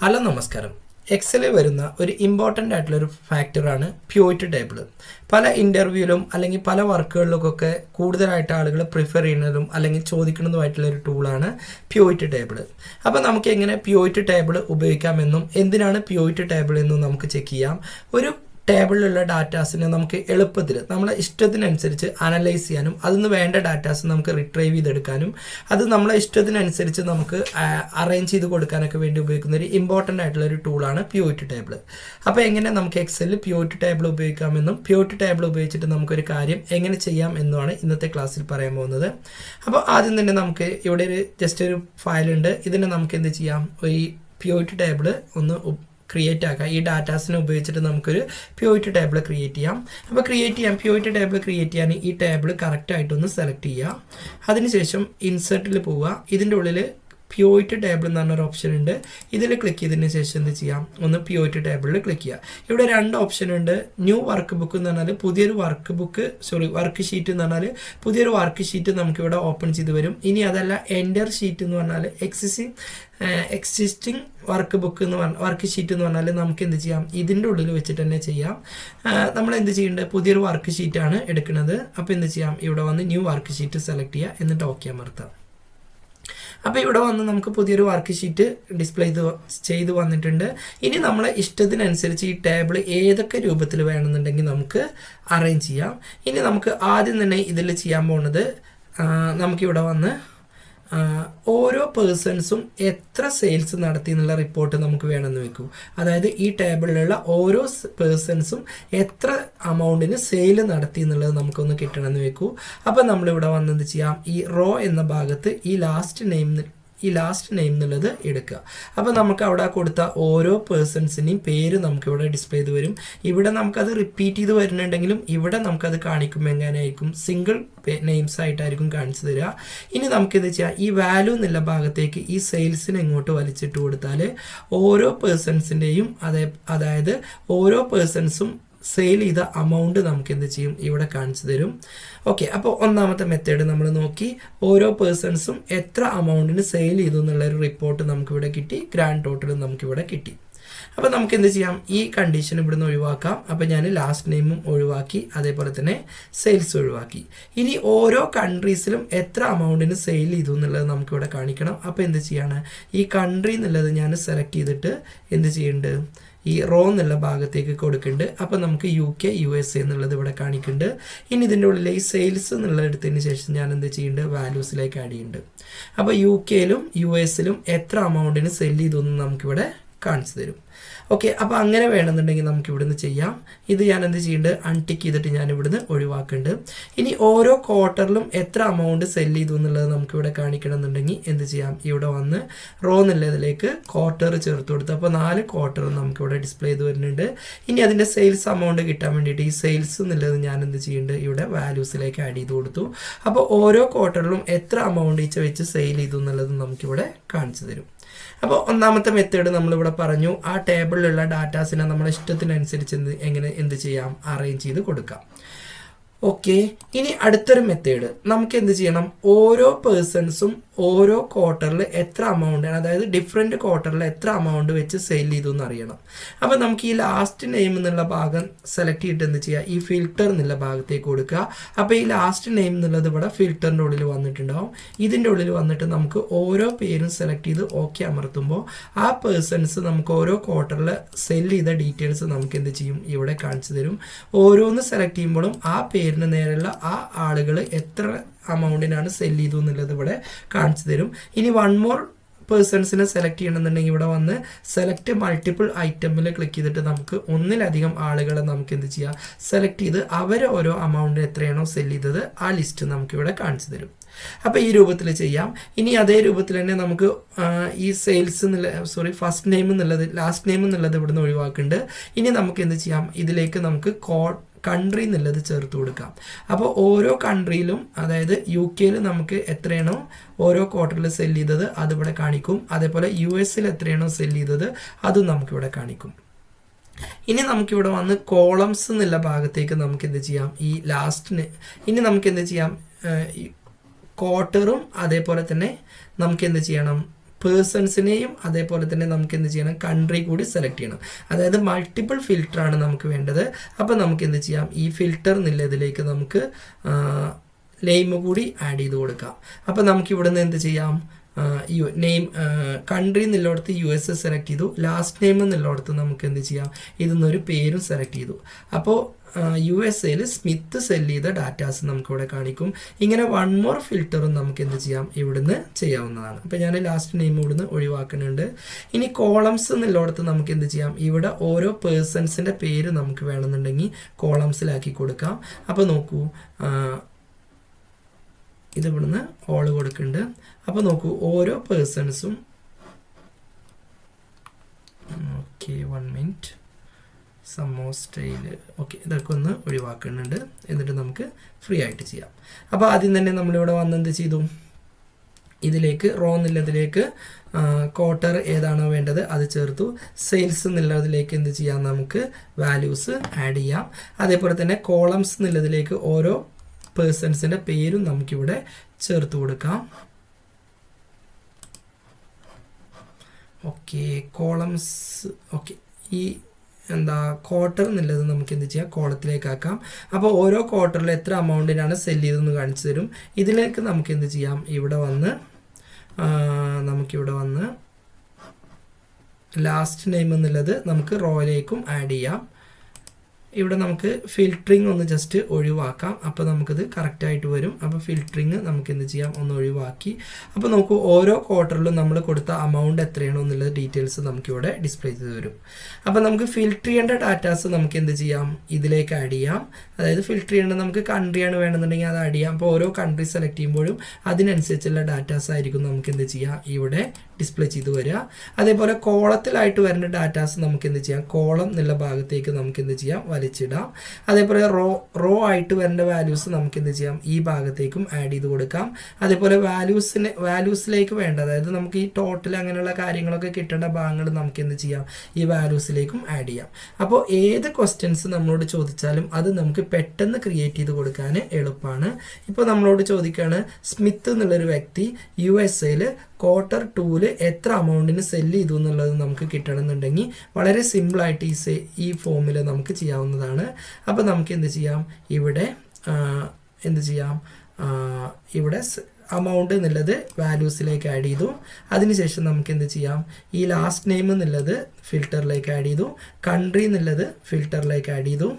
Hello നമസ്കാരം. എക്സലിൽ വരുന്ന ഒരു ഇമ്പോർട്ടൻ്റ് ആയിട്ടുള്ളൊരു ഫാക്ടറാണ് പ്യൂരിറ്റി ടേബിൾ. പല ഇൻ്റർവ്യൂവിലും അല്ലെങ്കിൽ പല വർക്കുകളിലൊക്കെ കൂടുതലായിട്ട് ആളുകൾ പ്രിഫർ ചെയ്യുന്നതും അല്ലെങ്കിൽ ചോദിക്കുന്നതുമായിട്ടുള്ളൊരു ടൂളാണ് പ്യൂരിറ്റി ടേബിൾ. അപ്പോൾ നമുക്ക് എങ്ങനെ പ്യൂരിറ്റി ടേബിൾ ഉപയോഗിക്കാമെന്നും എന്തിനാണ് പ്യൂരിറ്റി ടേബിൾ എന്നും നമുക്ക് ചെക്ക് ചെയ്യാം. ഒരു ടേബിളിലുള്ള ഡാറ്റാസിനെ നമുക്ക് എളുപ്പത്തിൽ നമ്മളെ ഇഷ്ടത്തിനനുസരിച്ച് അനലൈസ് ചെയ്യാനും അതിന് വേണ്ട ഡാറ്റാസ് നമുക്ക് റിട്രൈവ് ചെയ്തെടുക്കാനും അത് നമ്മളെ ഇഷ്ടത്തിനനുസരിച്ച് നമുക്ക് അറേഞ്ച് ചെയ്ത് കൊടുക്കാനൊക്കെ വേണ്ടി ഉപയോഗിക്കുന്ന ഒരു ഇമ്പോർട്ടൻ്റ് ആയിട്ടുള്ള ഒരു ടൂളാണ് പ്യൂരിറ്റി ടേബിൾ. അപ്പോൾ എങ്ങനെ നമുക്ക് എക്സലിൽ പ്യൂരിറ്റി ടേബിൾ ഉപയോഗിക്കാമെന്നും പ്യൂരിറ്റി ടേബിൾ ഉപയോഗിച്ചിട്ട് നമുക്കൊരു കാര്യം എങ്ങനെ ചെയ്യാം എന്നുമാണ് ഇന്നത്തെ ക്ലാസ്സിൽ പറയാൻ പോകുന്നത്. അപ്പോൾ ആദ്യം തന്നെ നമുക്ക് ഇവിടെ ഒരു ജസ്റ്റ് ഒരു ഫയലുണ്ട്. ഇതിനെ നമുക്ക് എന്ത് ചെയ്യാം, ഈ പ്യൂരിറ്റി ടേബിൾ ഒന്ന് ക്രിയേറ്റ് ആക്കാം. ഈ ഡാറ്റാസിനെ ഉപയോഗിച്ചിട്ട് നമുക്കൊരു പ്യൂരിറ്റി ടേബിൾ ക്രിയേറ്റ് ചെയ്യാം. അപ്പോൾ പ്യൂരിറ്റി ടേബിൾ ക്രിയേറ്റ് ചെയ്യാൻ ഈ ടേബിൾ കറക്റ്റായിട്ടൊന്ന് സെലക്ട് ചെയ്യുക. അതിനുശേഷം ഇൻസെർട്ടിൽ പോവുക. ഇതിൻ്റെ ഉള്ളിൽ പ്യൂരിറ്റി ടേബിൾ എന്ന് പറഞ്ഞൊരു ഓപ്ഷൻ ഉണ്ട്. ഇതിൽ ക്ലിക്ക് ചെയ്തതിന് ശേഷം എന്ത് ചെയ്യാം, ഒന്ന് പ്യൂരിറ്റി ടേബിളിൽ ക്ലിക്ക് ചെയ്യുക. ഇവിടെ രണ്ട് ഓപ്ഷൻ ഉണ്ട്. ന്യൂ വർക്ക് ബുക്ക് എന്ന് പറഞ്ഞാൽ പുതിയൊരു വർക്ക് ഷീറ്റ് എന്ന് പറഞ്ഞാൽ പുതിയൊരു വർക്ക് ഷീറ്റ് നമുക്കിവിടെ ഓപ്പൺ ചെയ്ത് വരും. ഇനി അതല്ല എൻ്റർ ഷീറ്റ് എന്ന് പറഞ്ഞാൽ എക്സിസ്റ്റിംഗ് വർക്ക് ഷീറ്റ് എന്ന് പറഞ്ഞാൽ നമുക്ക് എന്ത് ചെയ്യാം, ഇതിൻ്റെ ഉള്ളിൽ വെച്ചിട്ട് തന്നെ ചെയ്യാം. നമ്മൾ എന്ത് ചെയ്യേണ്ടത്, പുതിയൊരു വർക്ക് ഷീറ്റാണ് എടുക്കുന്നത്. അപ്പോൾ എന്ത് ചെയ്യാം, ഇവിടെ വന്ന് ന്യൂ വർക്ക് ഷീറ്റ് സെലക്ട് ചെയ്യുക, എന്നിട്ട് ഓക്കെ അമർത്താം. അപ്പോൾ ഇവിടെ വന്ന് നമുക്ക് പുതിയൊരു വർക്ക് ഷീറ്റ് ഡിസ്പ്ലേ ചെയ്ത് വന്നിട്ടുണ്ട്. ഇനി നമ്മളെ ഇഷ്ടത്തിനനുസരിച്ച് ഈ ടേബിൾ ഏതൊക്കെ രൂപത്തിൽ വേണമെന്നുണ്ടെങ്കിൽ നമുക്ക് അറേഞ്ച് ചെയ്യാം. ഇനി നമുക്ക് ആദ്യം തന്നെ ഇതിൽ ചെയ്യാൻ പോകുന്നത്, നമുക്കിവിടെ വന്ന് ഓരോ പേഴ്സൺസും എത്ര സെയിൽസ് നടത്തി എന്നുള്ള റിപ്പോർട്ട് നമുക്ക് വേണമെന്ന് വെക്കൂ. അതായത് ഈ ടേബിളിലുള്ള ഓരോ പേഴ്സൺസും എത്ര അമൗണ്ടിന് സെയിൽ നടത്തി എന്നുള്ളത് നമുക്കൊന്ന് കിട്ടണമെന്ന് വെക്കൂ. അപ്പോൾ നമ്മളിവിടെ വന്ന് എന്ത് ചെയ്യാം, ഈ റോ എന്ന ഭാഗത്ത് ഈ ലാസ്റ്റ് നെയിം എന്നുള്ളത് എടുക്കുക. അപ്പോൾ നമുക്ക് അവിടെ കൊടുത്ത ഓരോ പേഴ്സൺസിൻ്റെയും പേര് നമുക്കിവിടെ ഡിസ്പ്ലേ ചെയ്ത് വരും. ഇവിടെ നമുക്കത് റിപ്പീറ്റ് ചെയ്ത് വരുന്നുണ്ടെങ്കിലും ഇവിടെ നമുക്കത് കാണിക്കുമ്പോൾ എങ്ങനെയായിരിക്കും, സിംഗിൾ നെയിംസ് ആയിട്ടായിരിക്കും കാണിച്ചു തരിക. ഇനി നമുക്കെന്ത് ചെയ്യാം, ഈ വാല്യൂ എന്നുള്ള ഭാഗത്തേക്ക് ഈ സെയിൽസിനെ ഇങ്ങോട്ട് വലിച്ചിട്ട് കൊടുത്താൽ ഓരോ പേഴ്സൺസിൻ്റെയും അതായത് ഓരോ പേഴ്സൺസും സെയിൽ ചെയ്ത അമൗണ്ട് നമുക്ക് എന്ത് ചെയ്യും, ഇവിടെ കാണിച്ചു തരും. ഓക്കെ, അപ്പോൾ ഒന്നാമത്തെ മെത്തേഡ് നമ്മൾ നോക്കി. ഓരോ പേഴ്സൺസും എത്ര അമൗണ്ടിന് സെയിൽ ചെയ്തു എന്നുള്ളൊരു റിപ്പോർട്ട് നമുക്കിവിടെ കിട്ടി. ഗ്രാൻഡ് ടോട്ടൽ നമുക്കിവിടെ കിട്ടി. അപ്പോൾ നമുക്ക് എന്ത് ചെയ്യാം, ഈ കണ്ടീഷൻ ഇവിടുന്ന് ഒഴിവാക്കാം. അപ്പോൾ ഞാൻ ലാസ്റ്റ് നെയിമും ഒഴിവാക്കി, അതേപോലെ തന്നെ സെയിൽസ് ഒഴിവാക്കി. ഇനി ഓരോ കൺട്രീസിലും എത്ര അമൗണ്ടിന് സെയിൽ ചെയ്തു എന്നുള്ളത് നമുക്കിവിടെ കാണിക്കണം. അപ്പോൾ എന്ത് ചെയ്യാണ്, ഈ കൺട്രി എന്നുള്ളത് ഞാൻ സെലക്ട് ചെയ്തിട്ട് എന്ത് ചെയ്യുന്നുണ്ട്, ഈ റോ എന്നുള്ള ഭാഗത്തേക്ക് കൊടുക്കുന്നുണ്ട്. അപ്പോൾ നമുക്ക് UK USA എന്നുള്ളത് ഇവിടെ കാണിക്കുന്നുണ്ട്. ഇനി ഇതിൻ്റെ ഉള്ളിൽ ഈ സെയിൽസ് എന്നുള്ളത് എടുത്തതിന് ശേഷം ഞാൻ എന്ത് ചെയ്യുന്നുണ്ട്, വാല്യൂസിലേക്ക് ആഡ് ചെയ്യുന്നുണ്ട്. അപ്പോൾ UKയിലും US-ലും എത്ര അമൗണ്ടിന് സെല് ചെയ്തു എന്ന് നമുക്കിവിടെ കാണിച്ചു തരും. ഓക്കെ, അപ്പോൾ അങ്ങനെ വേണമെന്നുണ്ടെങ്കിൽ നമുക്ക് ഇവിടുന്ന് ചെയ്യാം. ഇത് ഞാൻ എന്ത് ചെയ്യുന്നുണ്ട്, അൺടിക്ക് ചെയ്തിട്ട് ഞാൻ ഇവിടുന്ന് ഒഴിവാക്കുന്നുണ്ട്. ഇനി ഓരോ ക്വാർട്ടറിലും എത്ര അമൗണ്ട് സെല് ചെയ്തു എന്നുള്ളത് നമുക്കിവിടെ കാണിക്കണം എന്നുണ്ടെങ്കിൽ എന്ത് ചെയ്യാം, ഇവിടെ വന്ന് റോ എന്നുള്ളതിലേക്ക് ക്വാർട്ടർ ചേർത്ത് കൊടുത്തു. അപ്പോൾ 4 ക്വാർട്ടറും നമുക്കിവിടെ ഡിസ്പ്ലേ ചെയ്ത് വരുന്നുണ്ട്. ഇനി അതിൻ്റെ സെയിൽസ് അമൗണ്ട് കിട്ടാൻ വേണ്ടിയിട്ട് ഈ സെയിൽസ് എന്നുള്ളത് ഞാൻ എന്ത് ചെയ്യുന്നുണ്ട്, ഇവിടെ വാല്യൂസിലേക്ക് ആഡ് ചെയ്ത് കൊടുത്തു. അപ്പോൾ ഓരോ ക്വാർട്ടറിലും എത്ര അമൗണ്ട് വെച്ച് സെയിൽ ചെയ്തു എന്നുള്ളത് നമുക്കിവിടെ കാണിച്ചു തരും. അപ്പോൾ ഒന്നാമത്തെ മെത്തേഡ് നമ്മളിവിടെ പറഞ്ഞു. ആ ടേബിളിലുള്ള ഡാറ്റാസിനെ നമ്മുടെ ഇഷ്ടത്തിനനുസരിച്ച് എന്ത് ചെയ്യാം, അറേഞ്ച് ചെയ്ത് കൊടുക്കാം. ഓക്കെ, ഇനി അടുത്തൊരു മെത്തേഡ് നമുക്ക് എന്ത് ചെയ്യണം, ഓരോ പേഴ്സൺസും ഓരോ ക്വാർട്ടറിൽ എത്ര അമൗണ്ട്, അതായത് ഡിഫറെൻറ്റ് ക്വാർട്ടറിൽ എത്ര അമൗണ്ട് വെച്ച് സെയിൽ ചെയ്തു എന്ന് അറിയണം. അപ്പോൾ നമുക്ക് ഈ ലാസ്റ്റ് നെയിം എന്നുള്ള ഭാഗം സെലക്ട് ചെയ്തിട്ട് എന്ത് ചെയ്യുക, ഈ ഫിൽറ്റർ എന്നുള്ള ഭാഗത്തേക്ക് കൊടുക്കുക. അപ്പോൾ ഈ ലാസ്റ്റ് നെയിം എന്നുള്ളത് ഇവിടെ ഫിൽറ്ററിൻ്റെ ഉള്ളിൽ വന്നിട്ടുണ്ടാവും. ഇതിൻ്റെ ഉള്ളിൽ വന്നിട്ട് നമുക്ക് ഓരോ പേരും സെലക്ട് ചെയ്ത് ഓക്കെ അമർത്തുമ്പോൾ ആ പേഴ്സൺസ് നമുക്ക് ഓരോ ക്വാർട്ടറിൽ സെൽ ചെയ്ത ഡീറ്റെയിൽസ് നമുക്ക് എന്ത് ചെയ്യും, ഇവിടെ കാണിച്ചു തരും. ഓരോന്ന് സെലക്ട് ചെയ്യുമ്പോഴും ആ പേരിന് നേരെയുള്ള ആ ആളുകൾ എത്ര അമൗണ്ടിനാണ് സെല് ചെയ്തു എന്നുള്ളത് ഇവിടെ കാണിച്ചു തരും. ഇനി 1 more പേഴ്സൺസിനെ സെലക്ട് ചെയ്യണമെന്നുണ്ടെങ്കിൽ ഇവിടെ വന്ന് സെലക്ട് മൾട്ടിപ്പിൾ ഐറ്റമിൽ ക്ലിക്ക് ചെയ്തിട്ട് നമുക്ക് ഒന്നിലധികം ആളുകളെ നമുക്ക് എന്ത് ചെയ്യാം, സെലക്ട് ചെയ്ത് ഓരോ അമൗണ്ട് എത്രയാണോ സെല് ചെയ്തത് ആ ലിസ്റ്റ് നമുക്കിവിടെ കാണിച്ചു തരും. അപ്പോൾ ഈ രൂപത്തിൽ ചെയ്യാം. ഇനി അതേ രൂപത്തിൽ തന്നെ നമുക്ക് ഈ സെയിൽസ് ഫസ്റ്റ് നെയിം എന്നുള്ളത് ലാസ്റ്റ് നെയിം എന്നുള്ളത് ഇവിടുന്ന് ഒഴിവാക്കുന്നുണ്ട്. ഇനി നമുക്ക് എന്ത് ചെയ്യാം, ഇതിലേക്ക് നമുക്ക് കൺട്രി എന്നുള്ളത് ചേർത്ത് കൊടുക്കാം. അപ്പോൾ ഓരോ കൺട്രിയിലും, അതായത് UKയിൽ നമുക്ക് എത്രയാണോ ഓരോ ക്വാർട്ടറിൽ സെല് ചെയ്തത് അതിവിടെ കാണിക്കും. അതേപോലെ US-ൽ എത്രയാണോ സെല് ചെയ്തത് അതും നമുക്കിവിടെ കാണിക്കും. ഇനി നമുക്കിവിടെ വന്ന് കോളംസ് എന്നുള്ള ഭാഗത്തേക്ക് നമുക്ക് എന്ത് ചെയ്യാം, ഈ ഇനി നമുക്ക് എന്ത് ചെയ്യാം, ക്വാർട്ടറും അതേപോലെ തന്നെ നമുക്ക് എന്ത് ചെയ്യണം, പേഴ്സൺസിനെയും അതേപോലെ തന്നെ നമുക്ക് എന്ത് ചെയ്യണം, കൺട്രി കൂടി സെലക്ട് ചെയ്യണം. അതായത് മൾട്ടിപ്പിൾ ഫിൽറ്ററാണ് നമുക്ക് വേണ്ടത്. അപ്പോൾ നമുക്ക് എന്ത് ചെയ്യാം, ഈ ഫിൽറ്റർ എന്നുള്ളതിലേക്ക് നമുക്ക് നെയിം കൂടി ആഡ് ചെയ്ത് കൊടുക്കാം. അപ്പോൾ നമുക്ക് ഇവിടെ നിന്ന് എന്ത് ചെയ്യാം, നെയിം കൺട്രി എന്നുള്ളിടത്ത് US സെലക്ട് ചെയ്തു, ലാസ്റ്റ് നെയിം എന്നുള്ളിടത്ത് നമുക്ക് എന്ത് ചെയ്യാം, ഇതിന്നൊരു പേരും സെലക്ട് ചെയ്തു. അപ്പോൾ USA സ്മിത്ത് സെല്ല് ചെയ്ത ഡാറ്റാസ് നമുക്കിവിടെ കാണിക്കും. ഇങ്ങനെ വൺ മോർ ഫിൽറ്ററും നമുക്ക് എന്ത് ചെയ്യാം, ഇവിടുന്ന് ചെയ്യാവുന്നതാണ്. അപ്പോൾ ഞാൻ ലാസ്റ്റ് നെയിം ഇവിടുന്ന് ഒഴിവാക്കുന്നുണ്ട്. ഇനി കോളംസ് എന്നുള്ളിടത്ത് നമുക്ക് എന്ത് ചെയ്യാം, ഇവിടെ ഓരോ പേഴ്സൺസിൻ്റെ പേര് നമുക്ക് വേണമെന്നുണ്ടെങ്കിൽ കോളംസിലാക്കി കൊടുക്കാം. അപ്പോൾ നോക്കൂ, ഇതിവിടുന്ന് ഓൾ കൊടുക്കുന്നുണ്ട്. അപ്പോൾ നോക്കൂ, ഓരോ പേഴ്സൺസും ഓക്കെ 1 മിനിറ്റ് സമ്മോ സ്റ്റൈല് ഓക്കെ ഇതൊക്കെ ഒന്ന് ഒഴിവാക്കുന്നുണ്ട്. എന്നിട്ട് നമുക്ക് ഫ്രീ ആയിട്ട് ചെയ്യാം. അപ്പോൾ ആദ്യം തന്നെ നമ്മളിവിടെ വന്ന് എന്ത് ചെയ്തു, ഇതിലേക്ക് റോ എന്നുള്ളതിലേക്ക് ക്വാർട്ടർ ഏതാണോ വേണ്ടത് അത് ചേർത്തു. സെയിൽസ് എന്നുള്ളതിലേക്ക് എന്ത് ചെയ്യാം, നമുക്ക് വാല്യൂസ് ആഡ് ചെയ്യാം. അതേപോലെ തന്നെ കോളംസ് എന്നുള്ളതിലേക്ക് ഓരോ പേഴ്സൺസിൻ്റെ പേരും നമുക്കിവിടെ ചേർത്ത് കൊടുക്കാം. ഓക്കെ കോളംസ് ഓക്കെ ഈ ക്വാർട്ടർ എന്നുള്ളത് നമുക്ക് എന്ത് ചെയ്യാം, കോളത്തിലേക്ക് ആക്കാം. അപ്പോൾ ഓരോ ക്വാർട്ടറിൽ എത്ര അമൗണ്ടിനാണ് സെല് ചെയ്തതെന്ന് കാണിച്ചു തരും. ഇതിലേക്ക് നമുക്ക് എന്ത് ചെയ്യാം, ഇവിടെ വന്ന് നമുക്കിവിടെ വന്ന് ലാസ്റ്റ് നെയിം എന്നുള്ളത് നമുക്ക് റോയിലേക്കും ആഡ് ചെയ്യാം. ഇവിടെ നമുക്ക് ഫിൽറ്ററിങ് ഒന്ന് ജസ്റ്റ് ഒഴിവാക്കാം. അപ്പോൾ നമുക്കിത് കറക്റ്റായിട്ട് വരും. അപ്പോൾ ഫിൽറ്ററിങ് നമുക്ക് എന്ത് ചെയ്യാം, ഒന്ന് ഒഴിവാക്കി. അപ്പോൾ നമുക്ക് ഓരോ ക്വാർട്ടറിലും നമ്മൾ കൊടുത്ത അമൗണ്ട് എത്രയാണോ എന്നുള്ള ഡീറ്റെയിൽസ് നമുക്കിവിടെ ഡിസ്പ്ലേ ചെയ്ത് വരും. അപ്പോൾ നമുക്ക് ഫിൽറ്റർ ചെയ്യേണ്ട ഡാറ്റാസ് നമുക്ക് എന്ത് ചെയ്യാം, ഇതിലേക്ക് ആഡ് ചെയ്യാം. അതായത് ഫിൽറ്റർ ചെയ്യേണ്ടത് നമുക്ക് കൺട്രിയാണ് വേണമെന്നുണ്ടെങ്കിൽ അത് ആഡ് ചെയ്യാം. അപ്പോൾ ഓരോ കൺട്രി സെലക്ട് ചെയ്യുമ്പോഴും അതിനനുസരിച്ചുള്ള ഡാറ്റാസ് ആയിരിക്കും നമുക്ക് എന്ത് ചെയ്യാം, ഇവിടെ ഡിസ്പ്ലേ ചെയ്ത് വരിക. അതേപോലെ കോളത്തിലായിട്ട് വരുന്ന ഡാറ്റാസ് നമുക്ക് എന്ത് ചെയ്യാം, കോളം എന്നുള്ള ഭാഗത്തേക്ക് നമുക്ക് എന്ത് ചെയ്യാം, വലിച്ചിടാം. അതേപോലെ റോ ആയിട്ട് വരേണ്ട വാല്യൂസ് നമുക്ക് എന്ത് ചെയ്യാം, ഈ ഭാഗത്തേക്കും ആഡ് ചെയ്ത് കൊടുക്കാം. അതേപോലെ വാല്യൂസിലേക്ക് വേണ്ട, അതായത് നമുക്ക് ഈ ടോട്ടൽ അങ്ങനെയുള്ള കാര്യങ്ങളൊക്കെ കിട്ടേണ്ട ഭാഗങ്ങൾ നമുക്ക് എന്ത് ചെയ്യാം, ഈ വാല്യൂസിലേക്കും ആഡ് ചെയ്യാം. അപ്പോൾ ഏത് ക്വസ്റ്റ്യൻസ് നമ്മളോട് ചോദിച്ചാലും അത് നമുക്ക് പെട്ടെന്ന് ക്രിയേറ്റ് ചെയ്ത് കൊടുക്കാൻ എളുപ്പമാണ്. ഇപ്പോൾ നമ്മളോട് ചോദിക്കുകയാണ്, സ്മിത്ത് എന്നുള്ളൊരു വ്യക്തി USA ക്വാർട്ടർ 2 എത്ര അമൗണ്ടിന് സെല്ല് ചെയ്തു എന്നുള്ളത് നമുക്ക് കിട്ടണമെന്നുണ്ടെങ്കിൽ വളരെ സിമ്പിളായിട്ട് ഈ ഫോമിൽ നമുക്ക് ചെയ്യാവുന്നതാണ്. അപ്പോൾ നമുക്ക് എന്ത് ചെയ്യാം, ഇവിടെ എന്ത് ചെയ്യാം, ഇവിടെ amount എന്നുള്ളത് വാല്യൂസിലേക്ക് ആഡ് ചെയ്തു. അതിനുശേഷം നമുക്ക് എന്ത് ചെയ്യാം, ഈ ലാസ്റ്റ് നെയിം എന്നുള്ളത് ഫിൽറ്ററിലേക്ക് ആഡ് ചെയ്തു, കൺട്രി എന്നുള്ളത് ഫിൽറ്ററിലേക്ക് ആഡ് ചെയ്തു,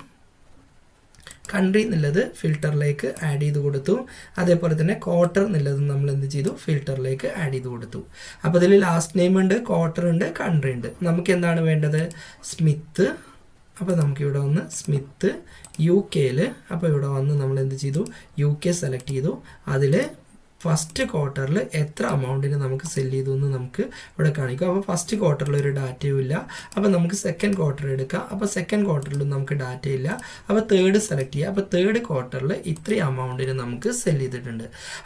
കൺട്രി എന്നുള്ളത് ഫിൽറ്ററിലേക്ക് ആഡ് ചെയ്ത് കൊടുത്തു. അതേപോലെ തന്നെ ക്വാർട്ടർ എന്നുള്ളത് നമ്മൾ എന്ത് ചെയ്തു, ഫിൽറ്ററിലേക്ക് ആഡ് ചെയ്ത് കൊടുത്തു. അപ്പോൾ ഇതിൽ ലാസ്റ്റ് നെയിം ഉണ്ട്, ക്വാർട്ടർ ഉണ്ട്, കൺട്രി ഉണ്ട്. നമുക്ക് എന്താണ് വേണ്ടത്, സ്മിത്ത്. അപ്പോൾ നമുക്കിവിടെ വന്ന് സ്മിത്ത് UK. അപ്പോൾ ഇവിടെ വന്ന് നമ്മൾ എന്ത് ചെയ്തു, UK സെലക്ട് ചെയ്തു. അതിൽ ഫസ്റ്റ് ക്വാർട്ടറിൽ എത്ര അമൗണ്ടിന് നമുക്ക് സെല് ചെയ്തു എന്ന് നമുക്ക് ഇവിടെ കാണിക്കും. അപ്പോൾ ഫസ്റ്റ് ക്വാർട്ടറിൽ ഒരു ഡാറ്റയും ഇല്ല. അപ്പോൾ നമുക്ക് സെക്കൻഡ് ക്വാർട്ടർ എടുക്കാം. അപ്പോൾ സെക്കൻഡ് ക്വാർട്ടറിലും നമുക്ക് ഡാറ്റ ഇല്ല. അപ്പോൾ തേർഡ് സെലക്ട് ചെയ്യുക. അപ്പോൾ തേർഡ് ക്വാർട്ടറിൽ ഇത്രയും അമൗണ്ടിന് നമുക്ക് സെല് ചെയ്തിട്ടുണ്ട്.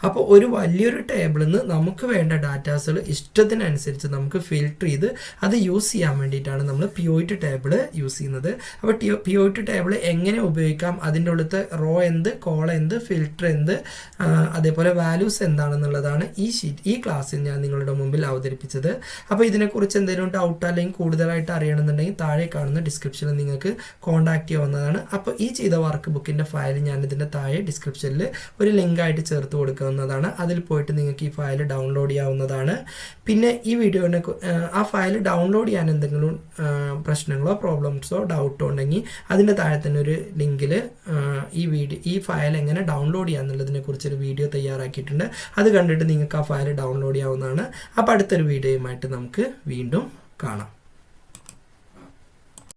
അപ്പോൾ ഒരു വലിയൊരു ടേബിളിൽ നിന്ന് നമുക്ക് വേണ്ട ഡാറ്റാസുകൾ ഇഷ്ടത്തിനനുസരിച്ച് നമുക്ക് ഫിൽറ്റർ ചെയ്ത് അത് യൂസ് ചെയ്യാൻ വേണ്ടിയിട്ടാണ് നമ്മൾ POIT ടേബിൾ യൂസ് ചെയ്യുന്നത്. അപ്പോൾ POIT ടേബിൾ എങ്ങനെ ഉപയോഗിക്കാം, അതിൻ്റെ ഉള്ളത്തെ റോ എന്ത്, കോള എന്ത്, ഫിൽറ്റർ എന്ത്, അതേപോലെ വാല്യൂസ് എന്താണെന്നുള്ളതാണ് ഈ ക്ലാസ്സിൽ ഞാൻ നിങ്ങളുടെ മുമ്പിൽ അവതരിപ്പിച്ചത്. അപ്പോൾ ഇതിനെക്കുറിച്ച് എന്തെങ്കിലും ഡൗട്ട് അല്ലെങ്കിൽ കൂടുതലായിട്ട് അറിയണമെന്നുണ്ടെങ്കിൽ താഴെ കാണുന്ന ഡിസ്ക്രിപ്ഷനിൽ നിങ്ങൾക്ക് കോൺടാക്ട് ചെയ്യാവുന്നതാണ്. അപ്പോൾ ഈ ചെയ്ത വർക്ക് ബുക്കിൻ്റെ ഫയൽ ഞാൻ ഇതിൻ്റെ താഴെ ഡിസ്ക്രിപ്ഷനിൽ ഒരു ലിങ്കായിട്ട് ചേർത്ത് കൊടുക്കാവുന്നതാണ്. അതിൽ പോയിട്ട് നിങ്ങൾക്ക് ഈ ഫയൽ ഡൗൺലോഡ് ചെയ്യാവുന്നതാണ്. പിന്നെ ഈ വീഡിയോനെ ആ ഫയൽ ഡൗൺലോഡ് ചെയ്യാൻ എന്തെങ്കിലും പ്രശ്നങ്ങളോ പ്രോബ്ലംസോ ഡൗട്ടോ ഉണ്ടെങ്കിൽ അതിൻ്റെ താഴെ തന്നെ ഒരു ലിങ്കിൽ ഈ ഫയൽ എങ്ങനെ ഡൗൺലോഡ് ചെയ്യാന്നുള്ളതിനെ കുറിച്ചൊരു വീഡിയോ തയ്യാറാക്കിയിട്ടുണ്ട്. അത് കണ്ടിട്ട് നിങ്ങൾക്ക് ആ ഫയൽ ഡൗൺലോഡ് ചെയ്യാവുന്നതാണ്. അപ്പോൾ അടുത്തൊരു വീഡിയോയുമായിട്ട് നമുക്ക് വീണ്ടും കാണാം.